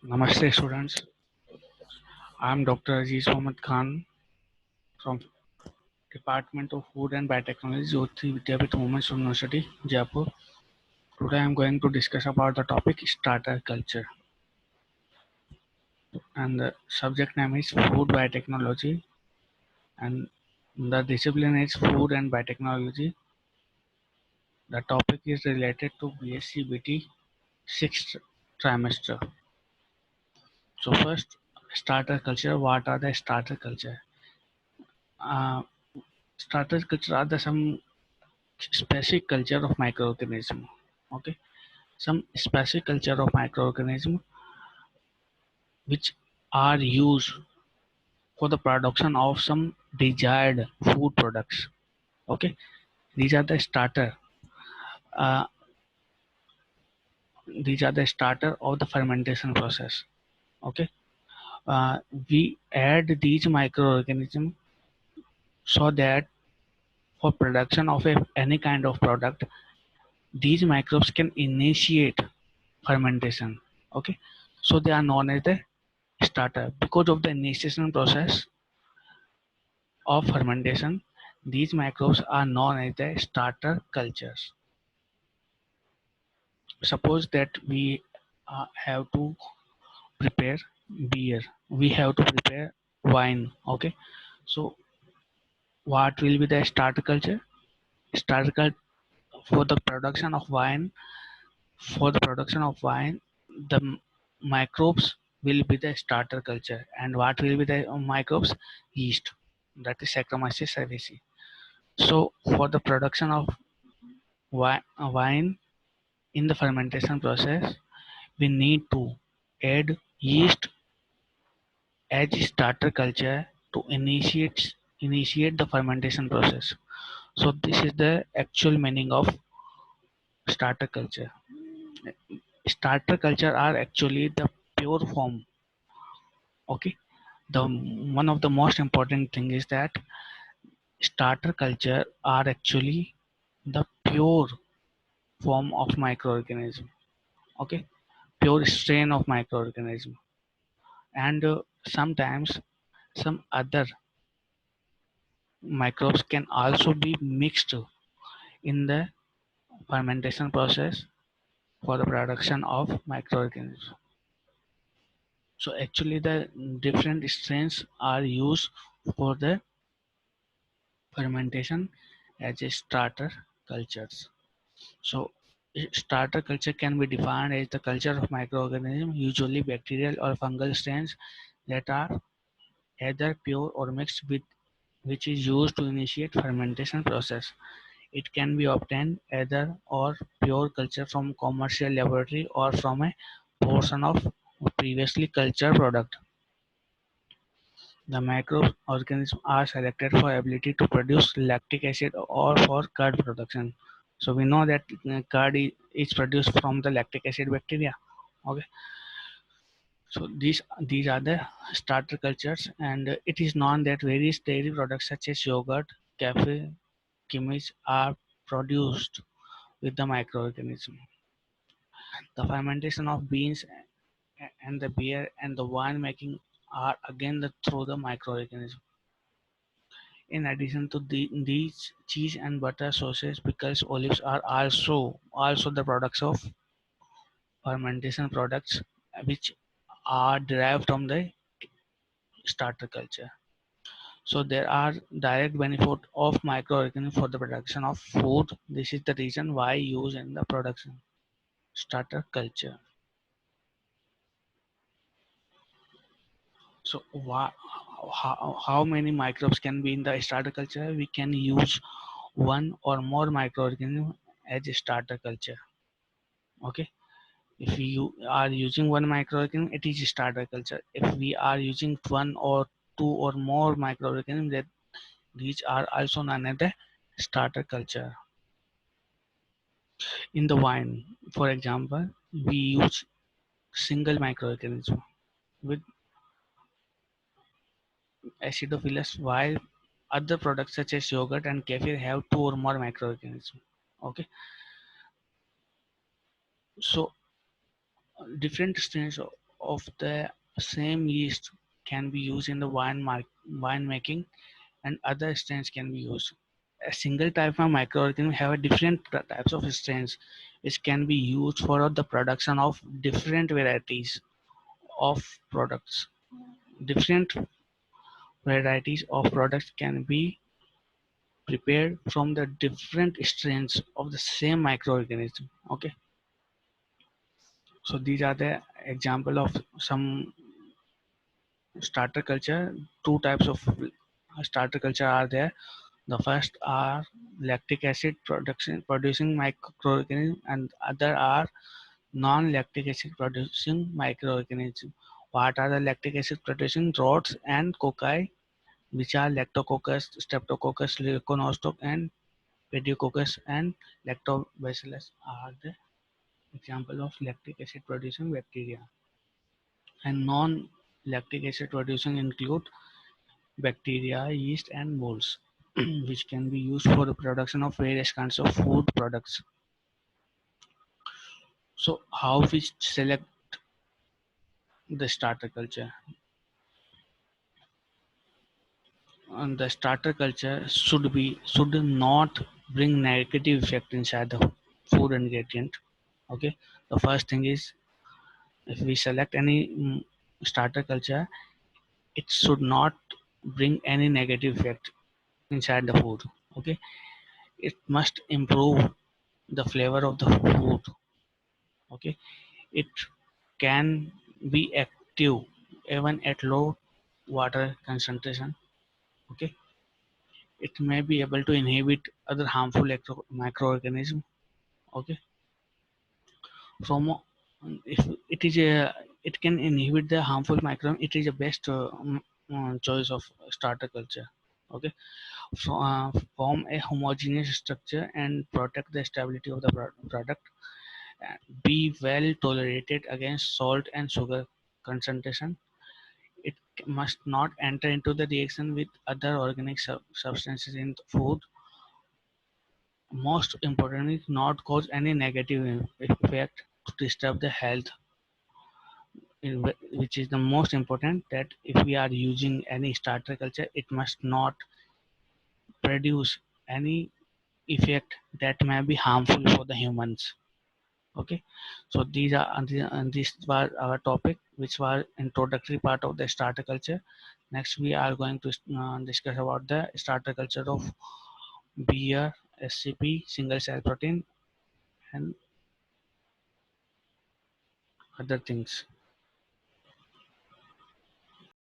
Namaste students, I am Dr. Aziz Mohammad Khan from Department of Food and Biotechnology, Jyoti Vidyapith Women's University, Jaipur. Today I am going to discuss about the topic starter culture, and the subject name is Food Biotechnology, and the discipline is Food and Biotechnology. The topic is related to BSc BT sixth trimester. So first, starter culture. What are the starter culture? Uh, Starter culture are the some specific culture of microorganism. Okay, some specific culture of microorganism which are used for the production of some desired food products. Okay, these are the starter. Uh, these are the starter of the fermentation process. Okay, uh, we add these microorganism so that for production of any kind of product, these microbes can initiate fermentation. Okay, so they are known as the starter. Because of the initiation process of fermentation, these microbes are known as the starter cultures. Suppose that we have to prepare beer, we have to prepare wine. Okay, so what will be the starter culture? Starter culture for the production of wine. For the production of wine, the microbes will be the starter culture, and what will be the microbes? Yeast, that is Saccharomyces cerevisiae. So for the production of wine in the fermentation process, we need to add yeast as starter culture to initiate the fermentation process. So this is the actual meaning of starter culture. Starter culture are actually the pure form. Okay, the one of the most important thing is that starter culture are actually the pure form of microorganism. Okay, pure strain of microorganism, and sometimes some other microbes can also be mixed in the fermentation process for the production of microorganisms. So actually the different strains are used for the fermentation as a starter cultures. So starter culture can be defined as the culture of microorganisms, usually bacterial or fungal strains, that are either pure or mixed with, which is used to initiate fermentation process. It can be obtained either or pure culture from commercial laboratory or from a portion of previously cultured product. The microorganisms are selected for ability to produce lactic acid or for curd production. So we know that curd is produced from the lactic acid bacteria. Okay, so these are the starter cultures, and it is known that various dairy products such as yogurt, cafe, kimchi are produced with the microorganism. The fermentation of beans and the beer and the wine making are again through the microorganism. In addition to these, cheese and butter, sausages, pickles, olives are also the products of fermentation products which are derived from the starter culture. So there are direct benefit of microorganisms for the production of food. This is the reason why use in the production starter culture. So how many microbes can be in the starter culture? We can use one or more microorganism as a starter culture. Okay, if you are using one microorganism, it is starter culture. If we are using one or two or more microorganisms, that these are also known as the starter culture. In the wine, for example, we use single microorganism with acidophilus, while other products such as yogurt and kefir have two or more microorganisms. Okay, so different strains of the same yeast can be used in the wine making, and other strains can be used. A single type of microorganism have a different types of strains which can be used for the production of different varieties of products. Different varieties of products can be prepared from the different strains of the same microorganism. Okay, so these are the example of some starter culture. Two types of starter culture are there. The first are lactic acid production producing microorganisms, and other are non-lactic acid producing microorganisms. What are the lactic acid producing? Rods and cocci, which are Lactococcus, Streptococcus, Leuconostoc, and Pediococcus, and Lactobacillus are the example of lactic acid producing bacteria. And non-lactic acid producing include bacteria, yeast, and molds, which can be used for the production of various kinds of food products. So, how we select the starter culture? And the starter culture should not bring negative effect inside the food ingredient. Okay, the first thing is, if we select any starter culture, it should not bring any negative effect inside the food. Okay, it must improve the flavor of the food. Okay, it can be active even at low water concentration. Okay, it may be able to inhibit other harmful microorganisms. Okay, from if it is a it can inhibit the harmful micro, it is a best choice of starter culture. Okay, so, form a homogeneous structure and protect the stability of the product. Be well tolerated against salt and sugar concentration. It must not enter into the reaction with other organic substances in food. Most importantly, not cause any negative effect to disturb the health, which is the most important, that if we are using any starter culture, it must not produce any effect that may be harmful for the humans. Okay, so these are and this was our topic, which was introductory part of the starter culture. Next we are going to discuss about the starter culture of beer, SCP, single cell protein, and other things.